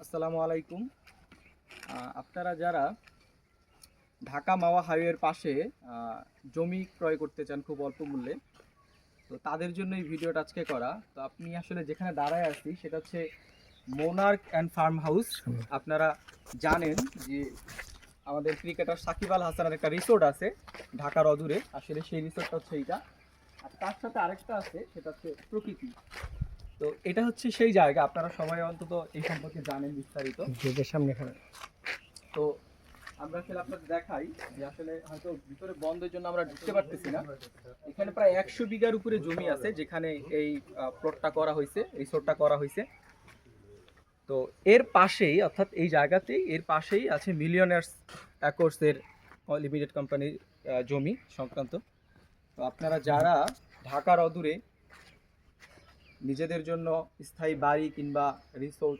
আসসালামু আলাইকুম। আপনারা যারা ঢাকা মাওয়া হাইওয়ের পাশে জমি ক্রয় করতে চান খুব অল্প মূল্যে, তো তাদের জন্য এই ভিডিওটা আজকে করা। তো আপনি আসলে যেখানে দাঁড়ায় আছি সেটা হচ্ছে মোনার্ক অ্যান্ড ফার্ম হাউস। আপনারা জানেন যে আমাদের ক্রিকেটার সাকিব আল হাসানের একটা রিসোর্ট আছে ঢাকার অদূরে, আসলে সেই রিসোর্টটা হচ্ছে এইটা। আর তার সাথে আরেকটা আছে, সেটা হচ্ছে প্রকৃতি। তো এটা হচ্ছে সেই জায়গা, আপনারা সবাই অন্তত এই সম্পর্কে জানেন বিস্তারিত। গেটের সামনে এখানে তো আমরা আসলে আপনাদের দেখাই যে আসলে হয়তো ভিতরে বন্ধের জন্য আমরা ঢুকতে পারতেছি না। এখানে প্রায় 100 বিঘার উপরে জমি আছে যেখানে এই প্লটটা করা হয়েছে, রিসোর্টটা করা হয়েছে। তো এর পাশেই, অর্থাৎ এই জায়গাতেই এর পাশেই আছে মিলিয়নার্স অ্যাকর্সের লিমিটেড কোম্পানির জমি সংক্রান্ত। তো আপনারা যারা ঢাকার অদূরে নিজেদের জন্য স্থায়ী বাড়ি কিংবা রিসোর্ট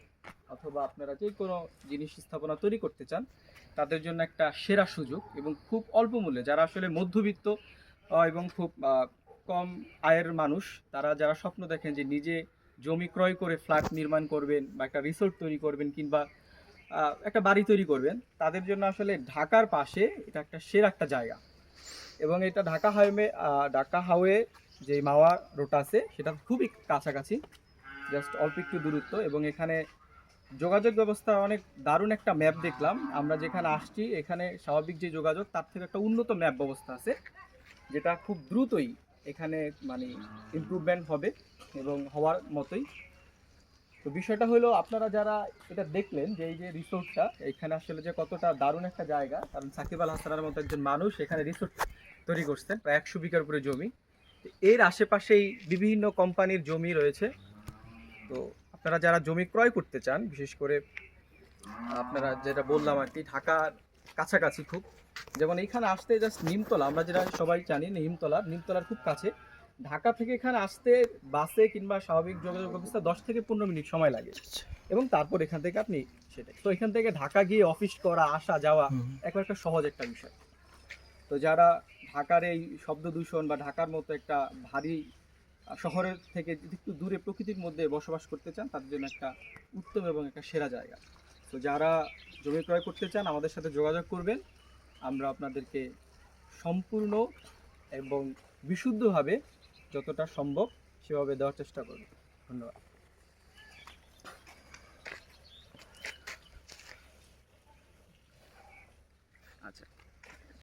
অথবা আপনারা যে কোনো জিনিস স্থাপনা তৈরি করতে চান, তাদের জন্য একটা সেরা সুযোগ এবং খুব অল্প মূল্যে, যারা আসলে মধ্যবিত্ত এবং খুব কম আয়ের মানুষ, তারা যারা স্বপ্ন দেখেন যে নিজে জমি ক্রয় করে ফ্ল্যাট নির্মাণ করবেন বা একটা রিসোর্ট তৈরি করবেন কিংবা একটা বাড়ি তৈরি করবেন, তাদের জন্য আসলে ঢাকার পাশে এটা একটা সেরা একটা জায়গা। এবং এটা ঢাকা হাইওয়ে যে মাওয়া রোড আছে সেটা খুবই কাছাকাছি, জাস্ট অল্প একটু দূরত্ব। এবং এখানে যোগাযোগ ব্যবস্থা অনেক দারুণ একটা ম্যাপ দেখলাম আমরা যেখানে আসছি, এখানে স্বাভাবিক যে যোগাযোগ তার থেকে একটা উন্নত ম্যাপ ব্যবস্থা আছে, যেটা খুব দ্রুতই এখানে মানে ইমপ্রুভমেন্ট হবে এবং হওয়ার মতোই। তো বিষয়টা হলো, আপনারা যারা এটা দেখলেন যে এই যে রিসোর্টটা এখানে আসলে যে কতটা দারুণ একটা জায়গা, কারণ সাকিব আল হাসানের মতো একজন মানুষ এখানে রিসোর্ট তৈরি করছেন প্রায় 100 বিঘার উপরে জমি। এর আশেপাশেই বিভিন্ন কোম্পানির জমি রয়েছে। তো আপনারা যারা জমি ক্রয় করতে চান, বিশেষ করে আপনারা যেটা বললাম আর কি, ঢাকার কাছাকাছি খুব, যেমন এইখানে আসতে জাস্ট নিমতলা, আমরা যেটা সবাই জানি নিমতলার খুব কাছে। ঢাকা থেকে এখানে আসতে বাসে কিংবা স্বাভাবিক যোগাযোগ ব্যবস্থা 10 থেকে 15 মিনিট সময় লাগে, এবং তারপর এখান থেকে আপনি সেটাই তো এখান থেকে ঢাকা গিয়ে অফিস করা আসা যাওয়া একবার একটা সহজ একটা বিষয়। তো যারা ঢাকার এই শব্দ দূষণ বা ঢাকার মতো একটা ভারী শহরের থেকে একটু দূরে প্রকৃতির মধ্যে বসবাস করতে চান, তাদের জন্য একটা উত্তম এবং একটা সেরা জায়গা। তো যারা জমি ক্রয় করতে চান আমাদের সাথে যোগাযোগ করবেন, আমরা আপনাদেরকে সম্পূর্ণ এবং বিশুদ্ধভাবে যতটা সম্ভব সেভাবে দেওয়ার চেষ্টা করব। ধন্যবাদ।